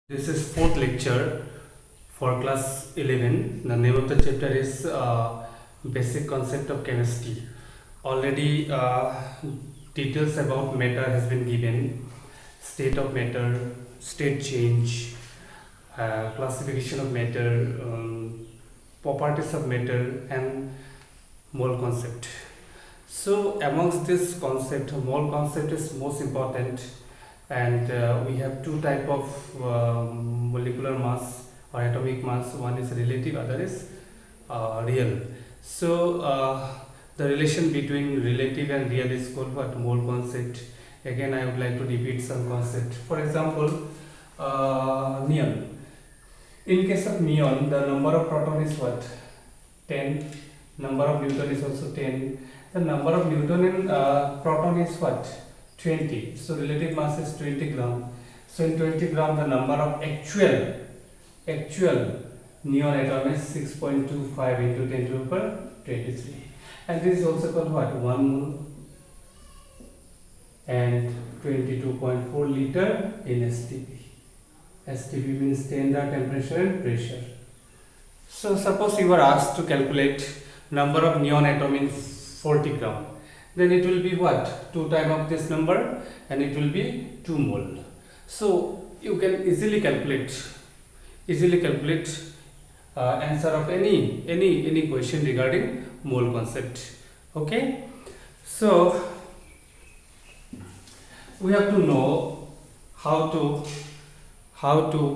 This is fourth lecture for class 11. The name of the chapter is Basic Concept of Chemistry. Already details about matter has been given, state of matter, state change, classification of matter, properties of matter, and mole concept. So amongst this concept, mole concept is most important, and we have two type of molecular mass or atomic mass. One is relative, other is real. So the relation between relative and real is called what? Mole concept. Again, I would like to repeat some concept. For example, neon. In case of neon, the number of proton is what? 10. Number of neutron is also 10. The number of neutron in proton is what? 20. So relative mass is 20 gram. So in 20 gram, the number of actual neon atom is 6.25 into 10 to the power 23. And this is also called what? 1 mole and 22.4 liter in STP. STP means standard temperature and pressure. So suppose you were asked to calculate number of neon atom in 40 gram. Then it will be what? 2 times of this number, and it will be 2 mole. So you can easily calculate answer of any question regarding mole concept. Okay, so we have to know how to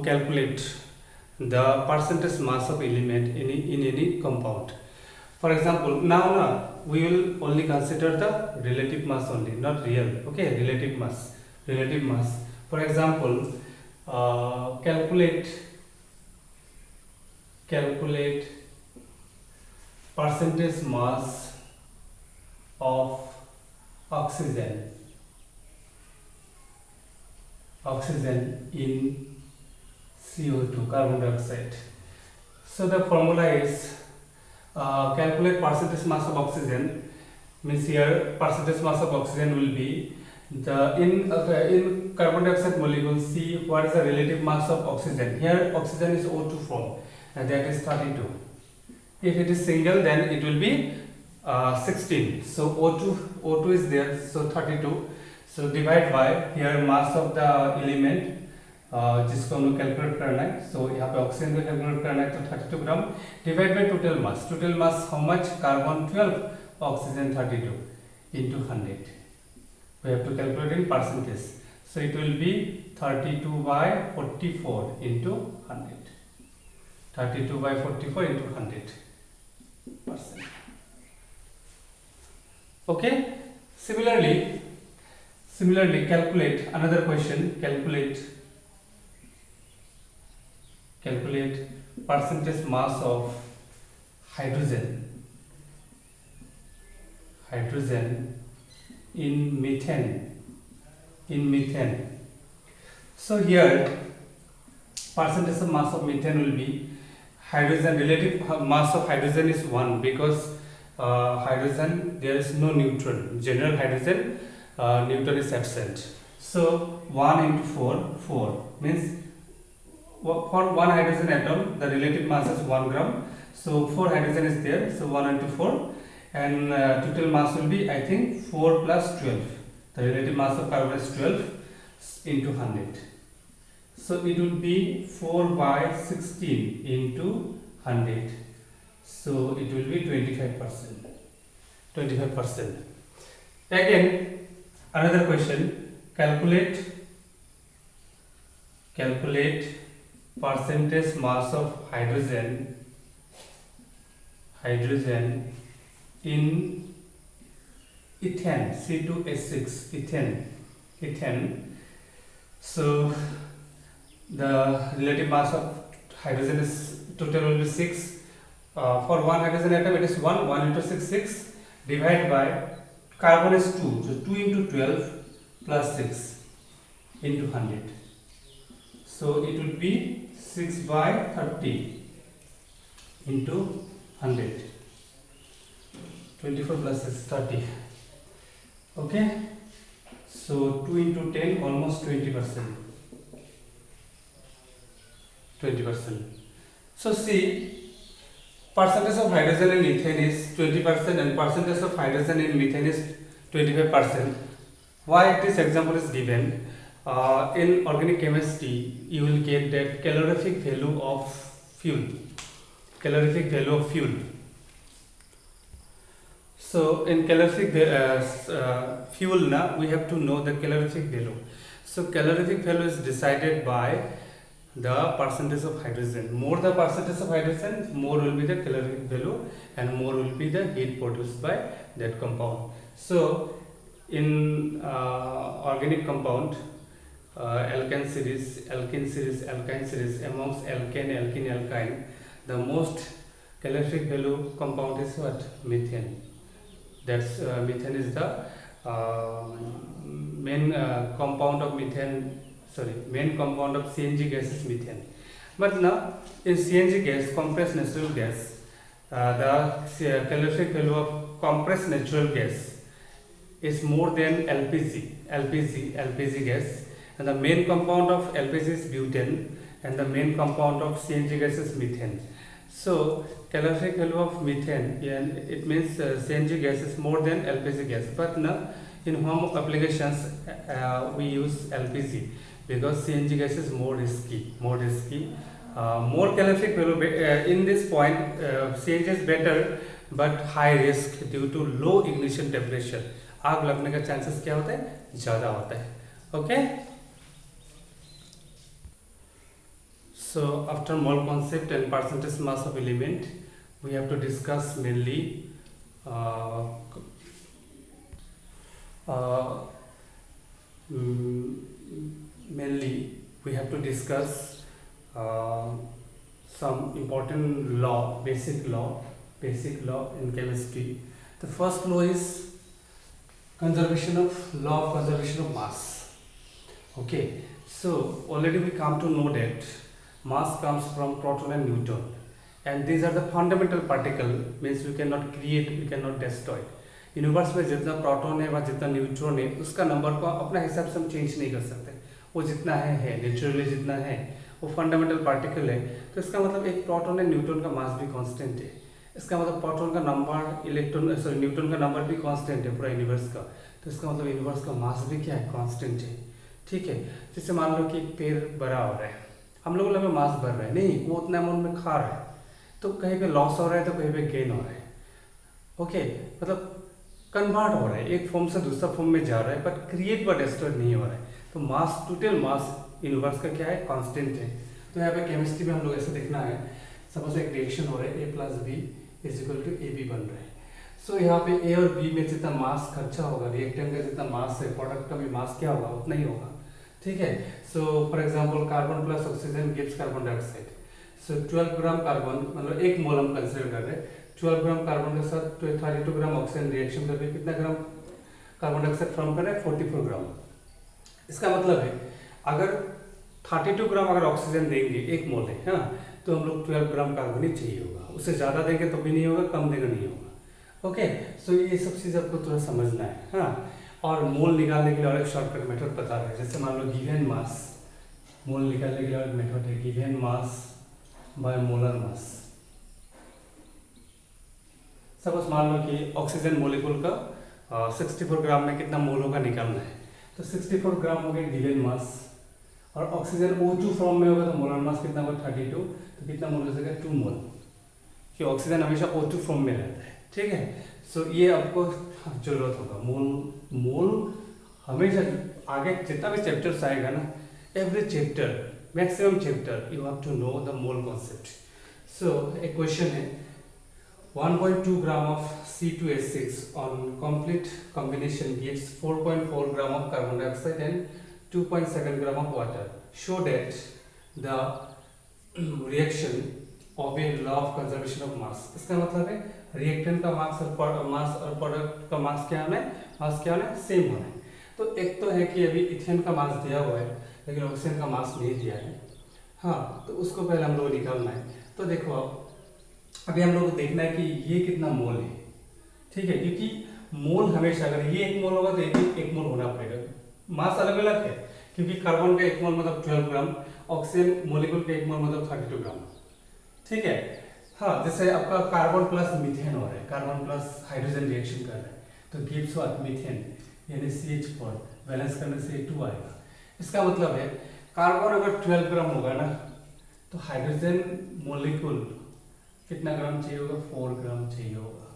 calculate the percentage mass of element in any compound. For example, now we will only consider the relative mass only, not real. Okay, relative mass. For example, calculate percentage mass of oxygen in CO2, carbon dioxide. So the formula is calculate percentage mass of oxygen. Means here percentage mass of oxygen will be the in carbon dioxide molecule. See what is the relative mass of oxygen. Here oxygen is O2 form, and that is 32. If it is single, then it will be 16. So O2 is there, so 32. So divide by here mass of the element जिसको हम लोग calculate करना है. सो यहाँ पे oxygen को calculate करना है, तो 32 gram divide by total mass how much? Carbon 12, oxygen 32 into 100. We have to calculate in percentage. So it will be 32 by 44 into 100. 32 by 44 into 100%. Okay. Similarly, calculate another question. Calculate percentage mass of hydrogen in methane. So here percentage of mass of methane will be hydrogen. Relative mass of hydrogen is 1 because hydrogen there is no neutron. General hydrogen neutron is absent. So 1 into 4 means for one hydrogen atom the relative mass is 1 gram. So 4 hydrogen is there, so 1 into 4, and total mass will be, I think, 4 plus 12. The relative mass of carbon is 12 into 100. So it will be 4 by 16 into 100. So it will be 25%. Again, another question. Calculate percentage mass of hydrogen in ethane, C2H6, ethane. So the relative mass of hydrogen is total will be 6. For one hydrogen atom it is 1 into 6 divided by carbon is 2, so 2 into 12 plus 6 into 100. So it will be 6 by 30 into 100. 24 plus 6, 30. Okay. So 2 into 10, almost 20%. 20%. So see, percentage of hydrogen in ethane is 20% and percentage of hydrogen in methane is 25%. Why this example is given? In organic chemistry, you will get that calorific value of fuel. Calorific value of fuel. So in calorific fuel, now we have to know the calorific value. So calorific value is decided by the percentage of hydrogen. More the percentage of hydrogen, more will be the calorific value, and more will be the heat produced by that compound. So in organic compound, alkane series, alkyne series, amongst alkane, alkene, alkyne, the most calorific value compound is what? Methane. That's methane is the main compound of methane. Main compound of CNG gas is methane. But now in CNG gas, compressed natural gas, the calorific value of compressed natural gas is more than LPG gas, and the main compound of LPG is butane, and the main compound of CNG gas is methane. So calorific value of methane, it means CNG gas is more than LPG gas. But now in home applications we use LPG because CNG gas is more risky. More calorific value in this point. CNG is better but high risk due to low ignition temperature. आग लगने का chances क्या होता है? ज़्यादा होता है. Okay. So after mole concept and percentage mass of element, we have to discuss mainly we have to discuss some important law, basic law in chemistry. The first law is law of conservation of mass. Okay, so already we come to know that mass comes from proton and neutron, and these are the fundamental particle, means we cannot create, we cannot destroy. Universe में जितना proton है व जितना neutron है, उसका number को अपना हिसाब से हम चेंज नहीं कर सकते. वो जितना है नेचुरली जितना है, वो फंडामेंटल पार्टिकल है. तो इसका मतलब एक प्रोटॉन एंड न्यूट्रॉन का मास भी कांस्टेंट है. इसका मतलब प्रोटॉन का नंबर, न्यूट्रॉन का नंबर भी कांस्टेंट है पूरा यूनिवर्स का. तो इसका मतलब यूनिवर्स का मास भी क्या है? कांस्टेंट है. ठीक है. जैसे मान लो कि एक पेड़ बड़ा हो रहा है, हम लोग लगे मास बढ़ रहा है, नहीं, वो उतना अमाउंट में खा रहा है, तो कहीं पे लॉस हो रहा है तो कहीं पे गेन हो रहा है. ओके, मतलब कन्वर्ट हो रहा है, एक फॉर्म से दूसरा फॉर्म में जा रहा है, बट क्रिएट व डिस्ट्रॉय नहीं हो रहा है. तो मास, टोटल मास यूनिवर्स का क्या है? कांस्टेंट है. तो यहाँ पे केमिस्ट्री में हम लोग ऐसे देखना है, सपोज एक रिएक्शन हो रहा है, A + B = AB बन रहा है. सो यहाँ पे A और B में जितना मास खर्चा होगा, रिएक्टेंट का जितना मास है, प्रोडक्ट का भी मास क्या होगा? उतना ही होगा. ठीक है. So for example carbon plus oxygen gives carbon dioxide. So 12 gram carbon, मतलब एक मोल हम कंसीडर कर रहे हैं. 12 ग्राम कार्बन के साथ 32 ग्राम ऑक्सीजन रिएक्शन करके कितना ग्राम कार्बन डाइऑक्साइड फॉर्म कर रहे हैं? 44 ग्राम. इसका मतलब है अगर 32 ग्राम अगर ऑक्सीजन देंगे, एक मोल है, हाँ, तो हम लोग 12 ग्राम कार्बन ही चाहिए होगा. उससे ज़्यादा देंगे तो भी नहीं होगा, कम देंगे नहीं होगा. ओके. सो ये सब चीज़ आपको थोड़ा समझना है. हाँ. और मोल निकालने के लिए और एक शॉर्टकट मेथड बता रहे हैं. जैसे मान लो गिवन मास, मोल निकालने के लिए और मेथड है given mass by molar mass. Suppose मान लो कि ऑक्सीजन मोलिक्यूल का 64 ग्राम में कितना मोल होगा निकालना है. तो 64 ग्राम हो गया गिवन मास, और ऑक्सीजन O2 फॉर्म में होगा तो मोलर मास कितना होगा? 32. तो कितना मोल हो जाएगा? 2 मोल, कि ऑक्सीजन हमेशा O2 फॉर्म में रहता है. ठीक है. सो ये आपको जरूरत होगा. मोल हमेशा आगे जितना भी चैप्टर्स आएगा ना, every chapter, maximum chapter, you have to know the mole concept. So एक क्वेश्चन है, 1.2 gram of C2H6 on complete combination gives 4.4 gram of carbon dioxide and 2.7 gram of water. Show that the reaction of a law of conservation of mass. इसका मतलब है reactant का मास और product का मास क्या होना है? मास क्या होना है? सेम होना है. तो एक तो है कि अभी इथेन का मास दिया हुआ है लेकिन ऑक्सीजन का मास नहीं दिया है. हाँ, तो उसको पहले हम लोग निकालना है. तो देखो अभी हम लोग को देखना है कि ये कितना मोल है. ठीक है. क्योंकि मोल हमेशा, अगर ये 1 मोल होगा तो ये भी 1 मोल होना पड़ेगा. मास अलग अलग है क्योंकि कार्बन का 1 मोल मतलब 12 ग्राम, ऑक्सीजन मोलिकुल का 1 मोल मतलब 32 ग्राम, ठीक है। हाँ, जैसे आपका कार्बन प्लस मीथेन हो रहा है, कार्बन प्लस हाइड्रोजन रिएक्शन कर रहा है, तो गिव्स व्हाट, मीथेन, यानी CH4, बैलेंस करने से 2 आएगा। इसका मतलब है कार्बन अगर 12 ग्राम होगा ना, तो हाइड्रोजन मोलिकुल कितना ग्राम चाहिए होगा, 4 ग्राम चाहिए होगा,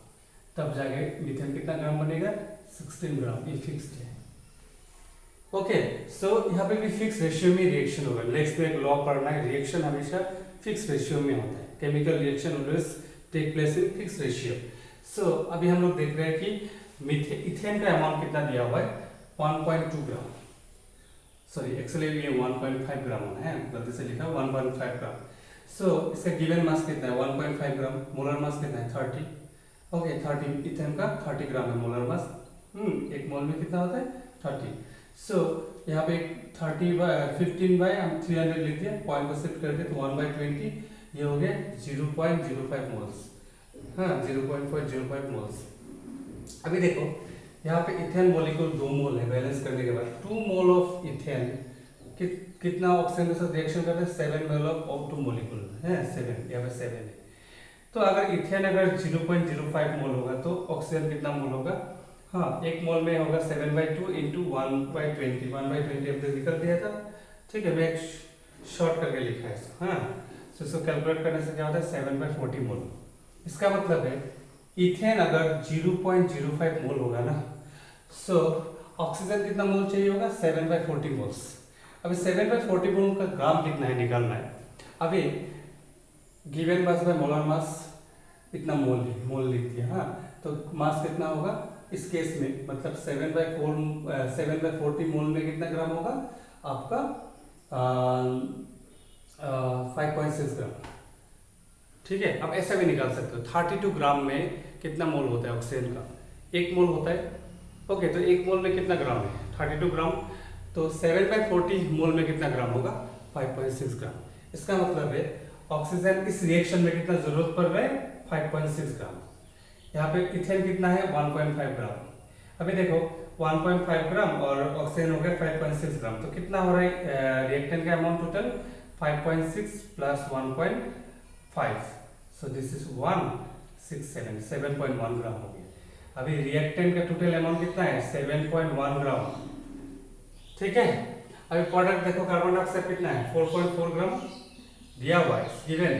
तब जाके मीथेन कितना ग्राम बनेगा, 16 ग्राम। ये फिक्स्ड है। ओके, सो यहाँ पे भी फिक्स रेशियो में रिएक्शन होगा। नेक्स्ट में एक लॉ पढ़ना है, रिएक्शन हमेशा फिक्स रेशियो में होता है। Chemical reaction always take place in fix ratio. So अभी हम लोग देख रहे हैं कि इथेन का अमाउंट कितना दिया हुआ है, 1.2 ग्राम, सॉरी एक्चुअली ये 1.5 ग्राम होना है, गलती से लिखा 1.5 ग्राम। सो इसका गिवन मास कितना है, 1.5 ग्राम। मोलर मास कितना है, 30। ओके, 30 इथेन का 30 ग्राम है मोलर मास। एक मोल में कितना होता है, 30। सो यहाँ पे 15 हम 300 लिख दिया, पॉइंट को शिफ्ट करके तो 1/20 ये हो गया 0.05 मोल्स। हाँ, 0.05 मोल्स। अभी देखो यहाँ पे इथेन मोलिकुल 2 मोल है, बैलेंस करने के बाद 2 मोल ऑफ इथेन कितना ऑक्सीजन के साथ रिएक्शन करते हैं, 7 मोल ऑफ 2 मोलिकुल है, 7, यहाँ पे 7 है। तो अगर इथेन अगर 0.05 मोल होगा तो ऑक्सीजन कितना मोल होगा, हाँ, 1 मोल में होगा 7/2 इंटू 1/20, 1/20 हमने निकल दिया था, ठीक है। मैं एक शॉर्ट करके लिखा है इसको, हाँ। तो इसको कैलकुलेट करने से क्या होता है, 7/40 मोल। इसका मतलब है इथेन अगर 0.05 मोल होगा ना, सो ऑक्सीजन कितना मोल चाहिए होगा, 7/40 मोल्स। अभी 7/40 मोल का ग्राम कितना है निकालना है। अभी given mass by molar mass इतना मोल है, मोल लिख दिया, हाँ। तो मास कितना होगा इस केस में, मतलब 7/40 मोल में कितना ग्राम होगा आपका, 5.6 ग्राम, ठीक है। अब ऐसा भी निकाल सकते हो, 32 ग्राम में कितना मोल होता है ऑक्सीजन का, 1 मोल होता है। ओके, तो 1 मोल में कितना ग्राम है, 32 ग्राम, तो 7/40 मोल में कितना ग्राम होगा, 5.6 ग्राम। इसका मतलब है ऑक्सीजन इस रिएक्शन में कितना जरूरत पड़ रहा है, 5.6 ग्राम। यहाँ पे इथेन कितना है, 1.5 ग्राम। अभी देखो 1.5 ग्राम और ऑक्सीजन हो गया 5.6 ग्राम, तो कितना हो रहा है रिएक्टेंट का amount total, 5.6 plus 1.5, so this is 167, 7.1 ग्राम हो गया। अभी रिएक्टेंट का टोटल अमाउंट कितना है, 7.1 ग्राम, ठीक है। अभी प्रोडक्ट देखो, कार्बन डाइऑक्साइड कितना है, 4.4 ग्राम दिया हुआ है गिवन।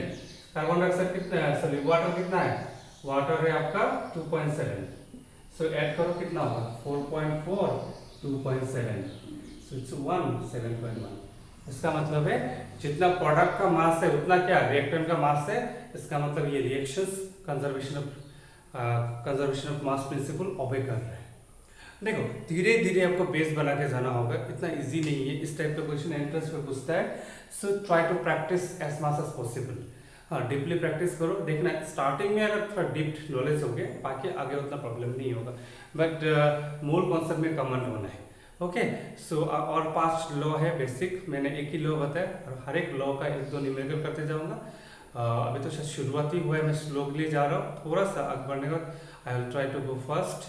कार्बन डाइऑक्साइड कितना है, सॉरी वाटर कितना है, वाटर है आपका 2.7, सो ऐड करो कितना होगा, 4.4 2.7, सो इट्स 7.1। इसका मतलब है जितना प्रोडक्ट का मास है उतना क्या रिएक्टेंट का मास है। इसका मतलब ये reactions conservation of mass principle obey कर रहे हैं। देखो धीरे धीरे आपको बेस बना के जाना होगा, इतना इजी नहीं है। इस टाइप का क्वेश्चन एंट्रेंस में पूछता है, so try to practice as much as possible. हाँ, डीपली प्रैक्टिस करो। देखना स्टार्टिंग में अगर थोड़ा डीप नॉलेज हो गया, बाकी आगे उतना प्रॉब्लम नहीं होगा, बट मूल कॉन्सेप्ट में कॉमन होना है। ओके, सो और 5 लॉ है बेसिक, मैंने एक ही लॉ बताया और हर एक लॉ का 1-2 न्यूमेरिकल करते जाऊंगा। अभी तो शायद शुरुआती हुआ है, मैं स्लोली जा रहा हूँ, थोड़ा सा आगे बढ़ने का I will try to go first.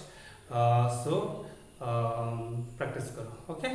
So practice करो। ओके।